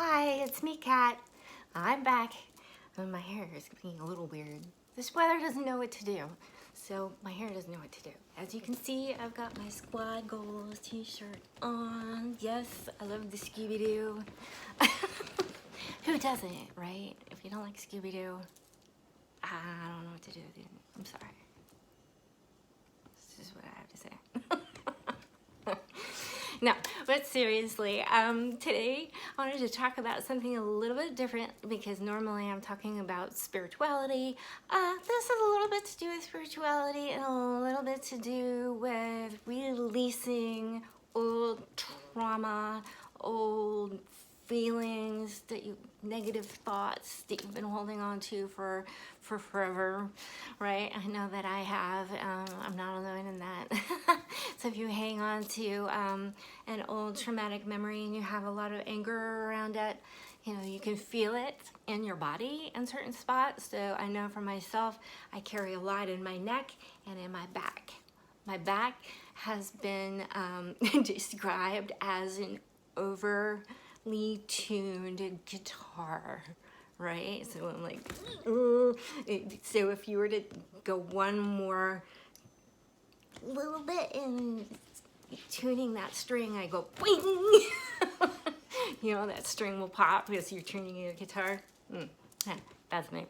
Hi, it's me, Kat. I'm back. And my hair is being a little weird. This weather doesn't know what to do. So my hair doesn't know what to do. As you can see, I've got my Squad Goals t-shirt on. Yes, I love the Scooby-Doo. Who doesn't, right? If you don't like Scooby-Doo, I don't know what to do with you. I'm sorry. This is what I have to say. No, but seriously, today I wanted to talk about something a little bit different because normally I'm talking about spirituality. This has a little bit to do with spirituality and a little bit to do with releasing old trauma, old feelings, negative thoughts that you've been holding on to for forever, right? I know that I have. I'm not alone in that. So if you hang on to an old traumatic memory and you have a lot of anger around it, you know, you can feel it in your body in certain spots. So I know for myself, I carry a lot in my neck and in my back. My back has been described as an overly tuned guitar, right? So I'm like, ooh. So if you were to go one more little bit in tuning that string, I go boing. You know, that string will pop because you're tuning your guitar. That's me.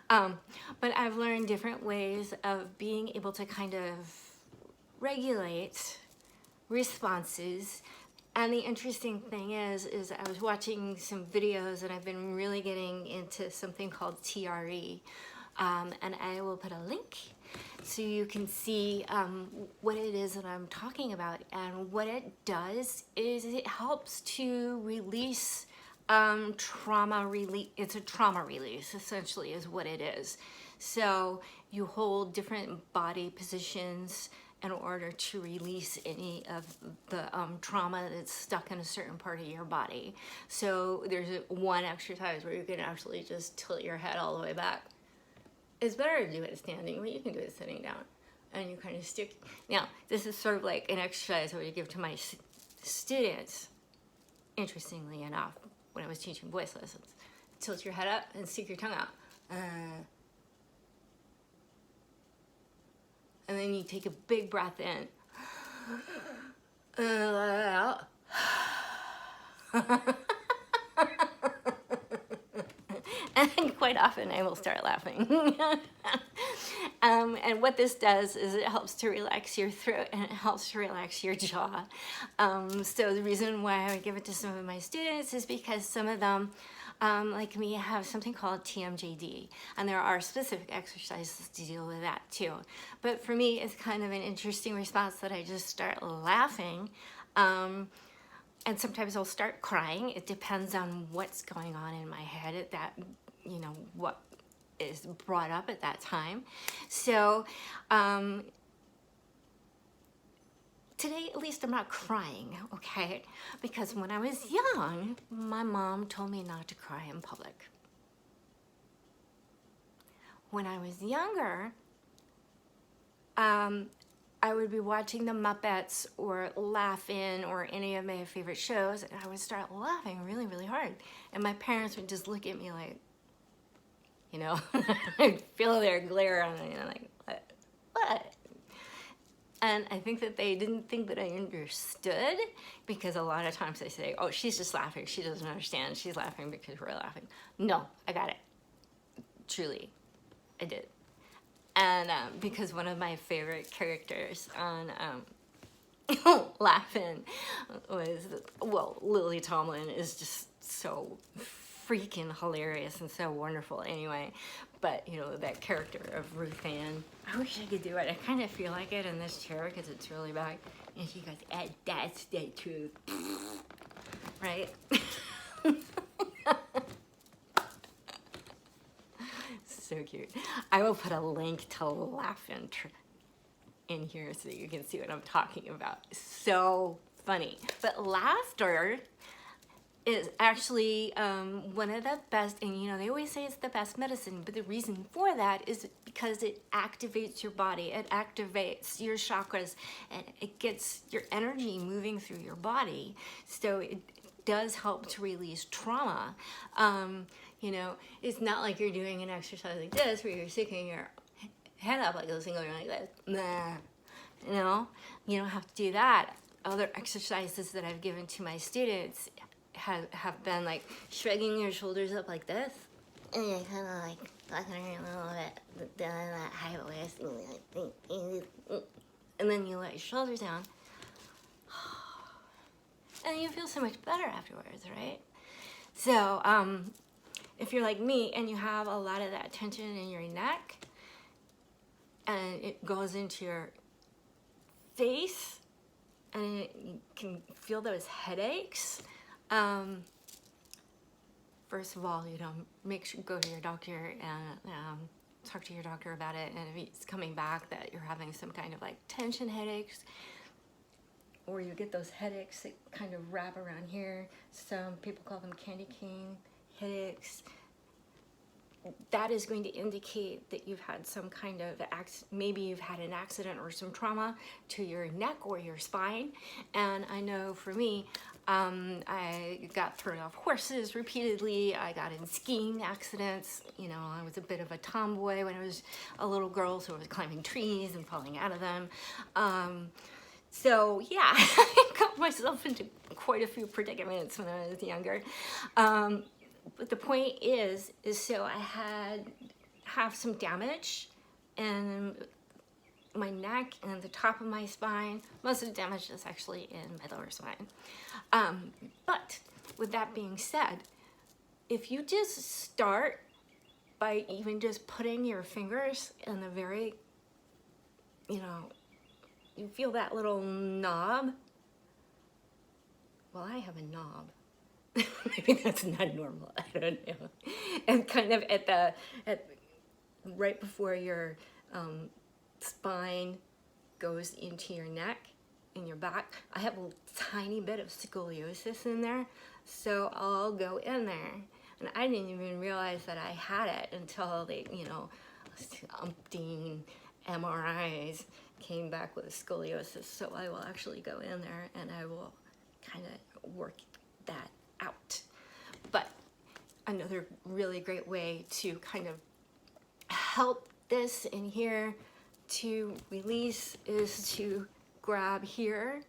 But I've learned different ways of being able to kind of regulate responses. And the interesting thing is I was watching some videos and I've been really getting into something called TRE. And I will put a link so you can see what it is that I'm talking about. And what it does is it helps to release trauma release. It's a trauma release, essentially, is what it is. So you hold different body positions in order to release any of the trauma that's stuck in a certain part of your body. So there's one exercise where you can actually just tilt your head all the way back. It's better to do it standing, but you can do it sitting down. And you kind of stick. Now, this is sort of like an exercise I would give to my students, interestingly enough, when I was teaching voice lessons. Tilt your head up and stick your tongue out. And then you take a big breath in. And let it out. And quite often I will start laughing. And what this does is it helps to relax your throat and it helps to relax your jaw. So the reason why I would give it to some of my students is because some of them, like me, have something called TMJD, and there are specific exercises to deal with that too. But for me, it's kind of an interesting response that I just start laughing. And sometimes I'll start crying. It depends on what's going on in my head at that, you know, what is brought up at that time. So today, at least I'm not crying, okay? Because when I was young, my mom told me not to cry in public. When I was younger, I would be watching the Muppets or Laugh In or any of my favorite shows, and I would start laughing really, really hard. And my parents would just look at me like, you know, I'd feel their glare on me, and I'm like, what? And I think that they didn't think that I understood, because a lot of times they say, oh, she's just laughing. She doesn't understand. She's laughing because we're laughing. No, I got it. Truly, I did. And because one of my favorite characters on Laugh In was, well, Lily Tomlin is just so freaking hilarious and so wonderful anyway. But, you know, that character of Ruth Ann, I wish I could do it. I kind of feel like it in this chair because it's really back. And she goes, that's the truth. Right? So cute. I will put a link to Laugh in here so that you can see what I'm talking about. So funny. But laughter is actually one of the best, and you know, they always say it's the best medicine, but the reason for that is because it activates your body, it activates your chakras, and it gets your energy moving through your body. So does help to release trauma. You know, it's not like you're doing an exercise like this where you're sticking your head up like this and going like this. Nah. You know, you don't have to do that. Other exercises that I've given to my students have been like shrugging your shoulders up like this, and you're kind of like talking around a little bit down that high waist, and then you let your shoulders down, and you feel so much better afterwards, right? So if you're like me and you have a lot of that tension in your neck and it goes into your face and you can feel those headaches, first of all, you know, make sure go to your doctor and talk to your doctor about it. And if he's coming back that you're having some kind of like tension headaches, or you get those headaches that kind of wrap around here, some people call them candy cane headaches, that is going to indicate that you've had some kind of maybe you've had an accident or some trauma to your neck or your spine. And I know for me, I got thrown off horses repeatedly. I got in skiing accidents. You know, I was a bit of a tomboy when I was a little girl, so I was climbing trees and falling out of them. So yeah, I got myself into quite a few predicaments when I was younger. But the point is so I have some damage in my neck and the top of my spine. Most of the damage is actually in my lower spine. But with that being said, if you just start by even just putting your fingers in the very, you know, you feel that little knob. Well, I have a knob. Maybe that's not normal. I don't know. And kind of at right before your spine goes into your neck, in your back, I have a tiny bit of scoliosis in there, so I'll go in there, and I didn't even realize that I had it until they, you know, umpteen MRIs came back with scoliosis. So I will actually go in there and I will kind of work that out. But another really great way to kind of help this in here to release is to grab here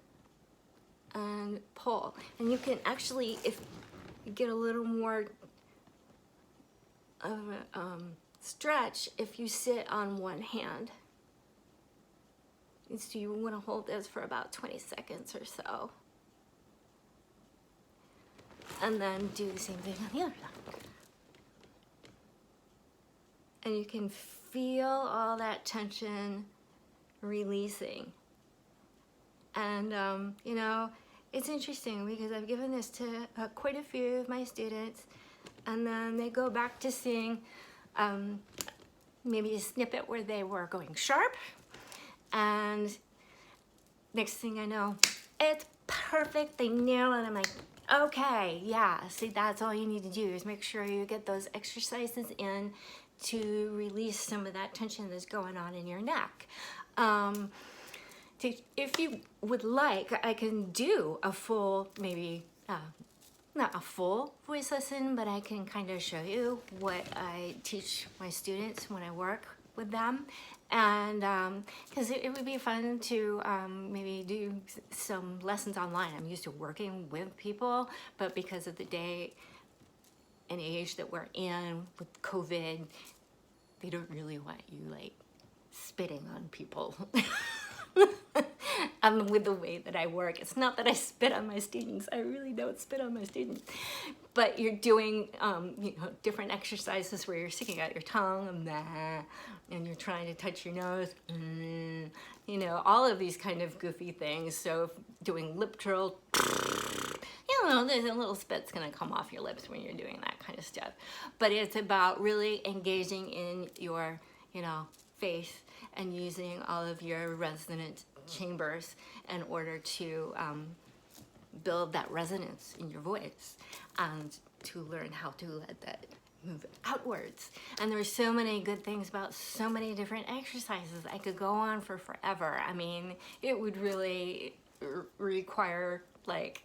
and pull. And you can actually, if you get a little more of a stretch, if you sit on one hand. So you want to hold this for about 20 seconds or so. And then do the same thing on the other side. And you can feel all that tension releasing. And, you know, it's interesting because I've given this to quite a few of my students, and then they go back to seeing maybe a snippet where they were going sharp, and next thing I know, it's perfect, they nail it. I'm like, okay, yeah, see, that's all you need to do is make sure you get those exercises in to release some of that tension that's going on in your neck. If you would like, I can do a full, maybe not a full voice lesson, but I can kind of show you what I teach my students when I work with them. And because it would be fun to maybe do some lessons online. I'm used to working with people, but because of the day and age that we're in with COVID, they don't really want you like spitting on people. With the way that I work, it's not that I spit on my students. I really don't spit on my students. But you're doing you know, different exercises where you're sticking out your tongue and you're trying to touch your nose, you know, all of these kind of goofy things. So doing lip trill, you know, there's a little spit's gonna come off your lips when you're doing that kind of stuff. But it's about really engaging in your, you know, face and using all of your resonant chambers in order to build that resonance in your voice and to learn how to let that move outwards. And there's so many good things about so many different exercises. I could go on for forever. I mean, it would really require like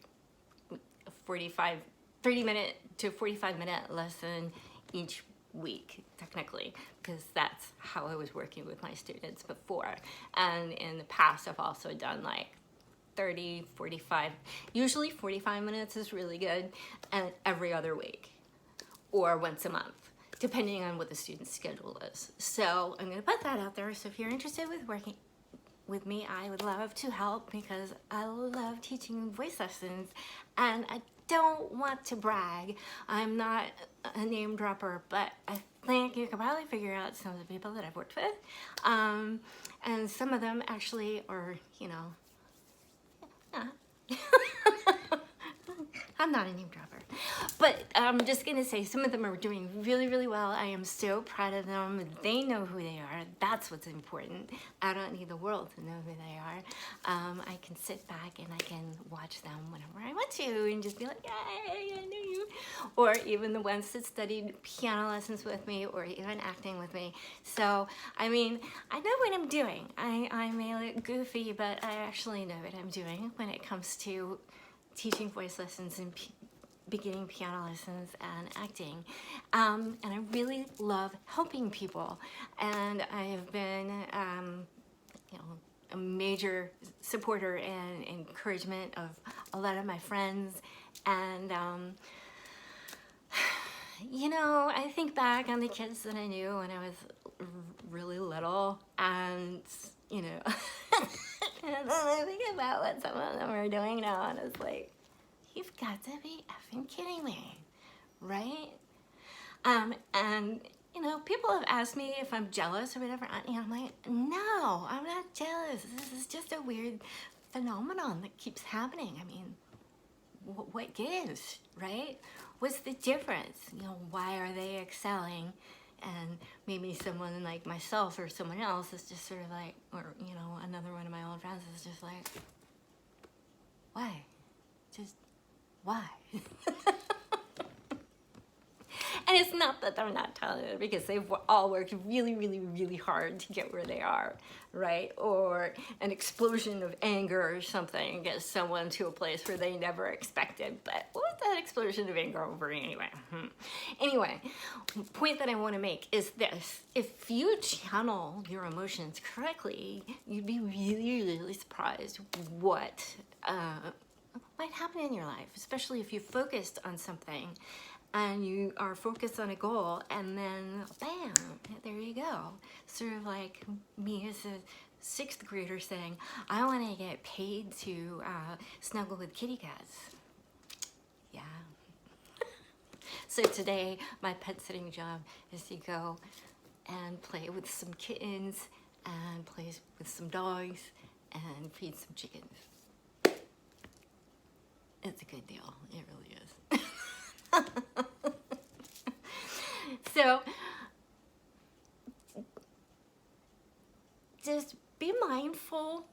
30 minute to 45 minute lesson each week, technically, because that's how I was working with my students before. And in the past, I've also done like 30, 45, usually 45 minutes is really good, and every other week or once a month, depending on what the student's schedule is. So I'm gonna put that out there. So if you're interested with working with me, I would love to help, because I love teaching voice lessons, and I don't want to brag. I'm not a name dropper, but I think you can probably figure out some of the people that I've worked with. And some of them actually are, you know, I'm not a name dropper, but I'm just gonna say some of them are doing really, really well. I am so proud of them. They know who they are. That's what's important. I don't need the world to know who they are. I can sit back and I can watch them whenever I want to and just be like, yay, I knew you. Or even the ones that studied piano lessons with me or even acting with me. So, I mean, I know what I'm doing. I may look goofy, but I actually know what I'm doing when it comes to teaching voice lessons and beginning piano lessons and acting. And I really love helping people. And I have been, you know, a major supporter and encouragement of a lot of my friends. And, you know, I think back on the kids that I knew when I was really little, and, you know, and then I think about what some of them are doing now, and it's like, you've got to be effing kidding me, right? And, you know, people have asked me if I'm jealous or whatever, and I'm like, no, I'm not jealous. This is just a weird phenomenon that keeps happening. I mean, what gives, right? What's the difference? You know, why are they excelling? And maybe someone like myself or someone else is just sort of like, or, you know, another one of my old friends is just like, why? Just, why? And it's not that they're not talented, because they've all worked really, really, really hard to get where they are, right? Or an explosion of anger or something gets someone to a place where they never expected. But what was that explosion of anger over anyway? Anyway, the point that I want to make is this. If you channel your emotions correctly, you'd be really, really surprised what might happen in your life, especially if you focused on something and you are focused on a goal, and then bam, there you go. Sort of like me as a 6th grader saying, I want to get paid to snuggle with kitty cats. Yeah. So today, my pet sitting job is to go and play with some kittens and play with some dogs and feed some chickens. It's a good deal. It really is. So, just be mindful,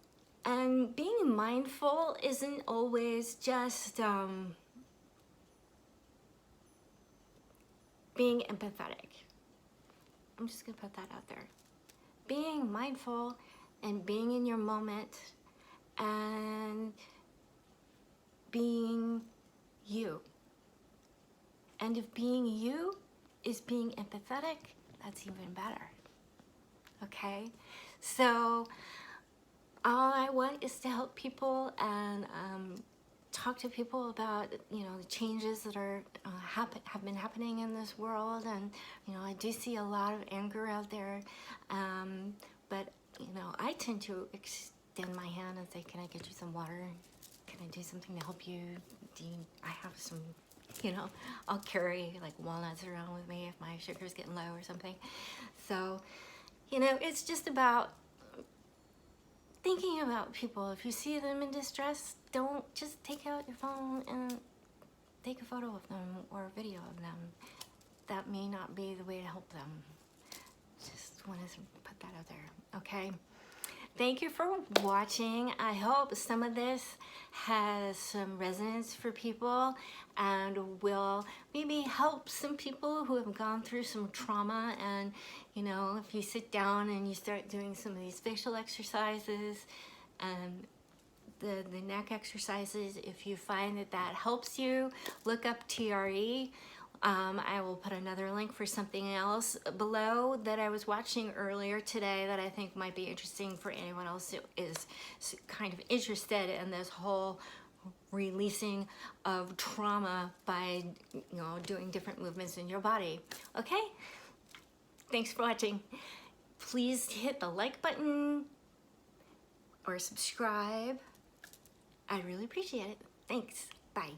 and being mindful isn't always just being empathetic. I'm just gonna put that out there. Being mindful and being in your moment and being you. And if being you is being empathetic, that's even better. Okay? So all I want is to help people and talk to people about, you know, the changes that are have been happening in this world. And, you know, I do see a lot of anger out there. But, you know, I tend to extend my hand and say, can I get you some water? Can I do something to help you? I have some, you know, I'll carry like walnuts around with me if my sugar's getting low or something. So, you know, it's just about thinking about people. If you see them in distress, don't just take out your phone and take a photo of them or a video of them. That may not be the way to help them. Just want to put that out there, okay? Thank you for watching. I hope some of this has some resonance for people and will maybe help some people who have gone through some trauma. And, you know, if you sit down and you start doing some of these facial exercises and the neck exercises. If you find that that helps you, look up TRE. I will put another link for something else below that I was watching earlier today that I think might be interesting for anyone else who is kind of interested in this whole releasing of trauma by, you know, doing different movements in your body. Okay? Thanks for watching. Please hit the like button or subscribe. I really appreciate it. Thanks. Bye.